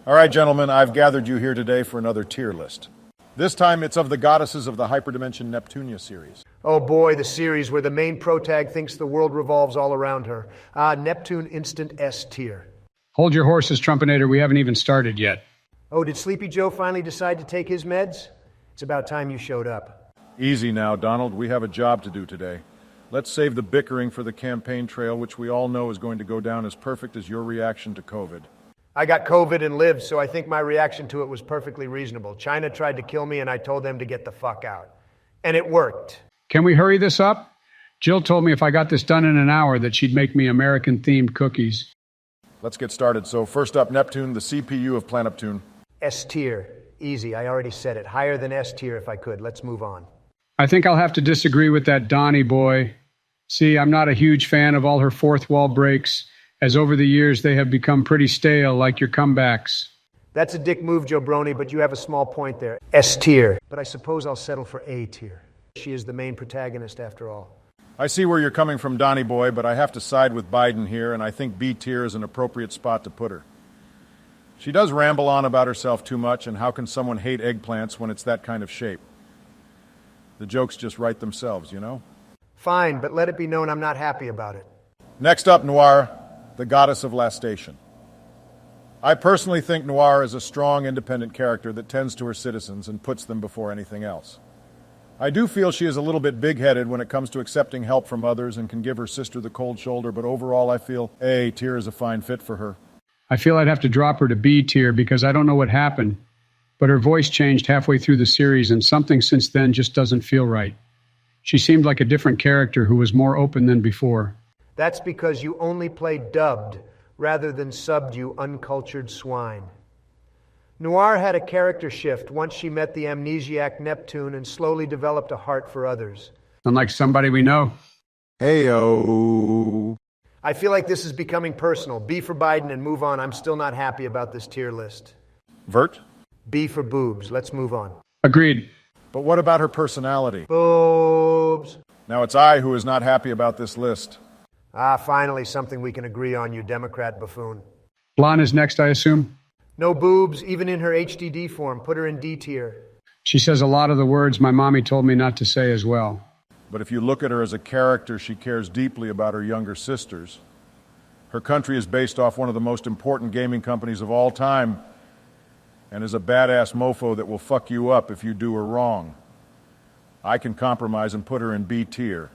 All right, gentlemen, I've gathered you here today for another tier list. This time it's of the goddesses of the hyperdimension Neptunia series. Oh boy, the series where the main protag thinks the world revolves all around her. Neptune Instant S tier. Hold your horses, Trumpinator. We haven't even started yet. Oh, did Sleepy Joe finally decide to take his meds? It's about time you showed up. Easy now, Donald. We have a job to do today. Let's save the bickering for the campaign trail, which we all know is going to go down as perfect as your reaction to COVID. I got COVID and lived, so I think my reaction to it was perfectly reasonable. China tried to kill me and I told them to get the fuck out. And it worked. Can we hurry this up? Jill told me if I got this done in an hour that she'd make me American-themed cookies. Let's get started. So first up, Neptune, the CPU of Planeptune. S tier. Easy, I already said it. Higher than S tier if I could. Let's move on. I think I'll have to disagree with that Donnie boy. See, I'm not a huge fan of all her fourth wall breaks, as over the years they have become pretty stale, like your comebacks. That's a dick move, Joe Brony, but you have a small point there. S tier. But I suppose I'll settle for A tier. She is the main protagonist after all. I see where you're coming from, Donnie boy, but I have to side with Biden here, and I think B tier is an appropriate spot to put her. She does ramble on about herself too much, and how can someone hate eggplants when it's that kind of shape? The jokes just write themselves, you know? Fine, but let it be known I'm not happy about it. Next up, Noir, the goddess of lastation. I personally think Noir is a strong, independent character that tends to her citizens and puts them before anything else. I do feel she is a little bit big-headed when it comes to accepting help from others and can give her sister the cold shoulder, but overall I feel A tier is a fine fit for her. I feel I'd have to drop her to B tier because I don't know what happened, but her voice changed halfway through the series and something since then just doesn't feel right. She seemed like a different character who was more open than before. That's because you only play dubbed rather than subbed, you uncultured swine. Noir had a character shift once she met the amnesiac Neptune and slowly developed a heart for others. Unlike somebody we know. Heyo. I feel like this is becoming personal. B for Biden and move on. I'm still not happy about this tier list. Vert? B for boobs. Let's move on. Agreed. But what about her personality? Boobs. Now it's I who is not happy about this list. Finally something we can agree on, you Democrat buffoon. Blonde is next, I assume? No boobs, even in her HDD form. Put her in D tier. She says a lot of the words my mommy told me not to say as well. But if you look at her as a character, she cares deeply about her younger sisters. Her country is based off one of the most important gaming companies of all time and is a badass mofo that will fuck you up if you do her wrong. I can compromise and put her in B tier.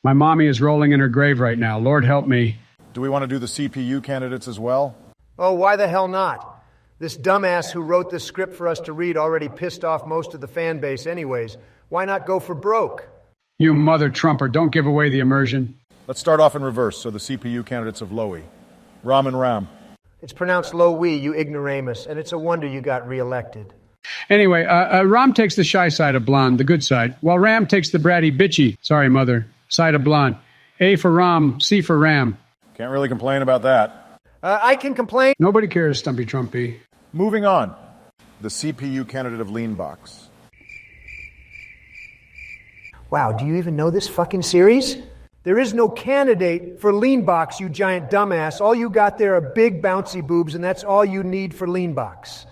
My mommy is rolling in her grave right now. Lord help me. Do we want to do the CPU candidates as well? Oh, why the hell not? This dumbass who wrote this script for us to read already pissed off most of the fan base anyways. Why not go for broke? You mother trumper, don't give away the immersion. Let's start off in reverse, so the CPU candidates of Lowy. Ram and Ram. It's pronounced Low-wee, you ignoramus, and it's a wonder you got reelected. Anyway, Ram takes the shy side of blonde, the good side, while Ram takes the bratty, bitchy, sorry mother, side of blonde. A for Ram, C for Ram. Can't really complain about that. I can complain. Nobody cares, Stumpy Trumpy. Moving on. The CPU candidate of Leanbox. Wow, do you even know this fucking series? There is no candidate for Leanbox, you giant dumbass. All you got there are big bouncy boobs, and that's all you need for Leanbox.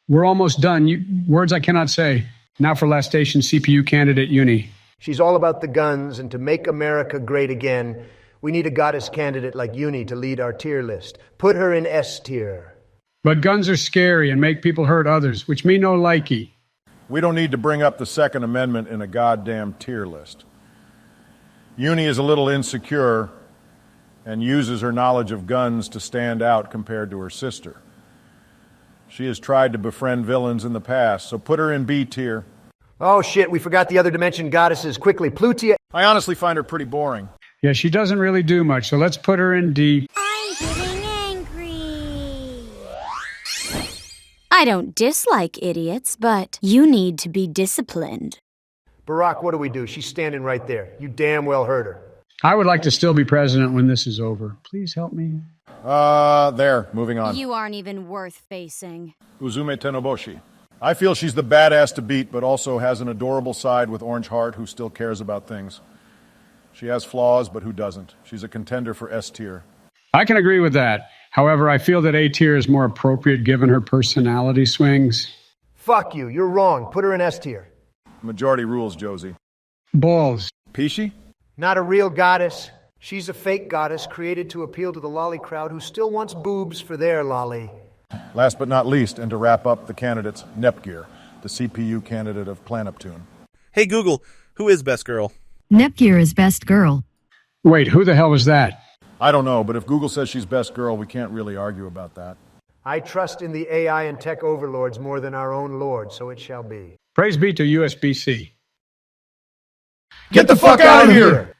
We're almost done. Words I cannot say. Now for last station, CPU candidate Uni. She's all about the guns, and to make America great again, we need a goddess candidate like Uni to lead our tier list. Put her in S tier. But guns are scary and make people hurt others, which me no likey. We don't need to bring up the Second Amendment in a goddamn tier list. Uni is a little insecure and uses her knowledge of guns to stand out compared to her sister. She has tried to befriend villains in the past, so put her in B tier. Oh shit, we forgot the other dimension goddesses. Quickly, Plutia. I honestly find her pretty boring. Yeah, she doesn't really do much, so let's put her in D. I'm getting angry. I don't dislike idiots, but you need to be disciplined. Barack, what do we do? She's standing right there. You damn well heard her. I would like to still be president when this is over. Please help me. There, moving on. You aren't even worth facing. Uzume Tenoboshi. I feel she's the badass to beat, but also has an adorable side with Orange Heart who still cares about things. She has flaws, but who doesn't? She's a contender for S tier. I can agree with that. However, I feel that A tier is more appropriate given her personality swings. Fuck you, you're wrong. Put her in S tier. Majority rules, Josie. Balls. Peachy? Not a real goddess. She's a fake goddess created to appeal to the lolly crowd who still wants boobs for their lolly. Last but not least, and to wrap up the candidates, Nepgear, the CPU candidate of Planeptune. Hey Google, who is best girl? Nepgear is best girl. Wait, who the hell was that? I don't know, but if Google says she's best girl, we can't really argue about that. I trust in the AI and tech overlords more than our own Lord, so it shall be. Praise be to USB-C. Get the fuck out of here!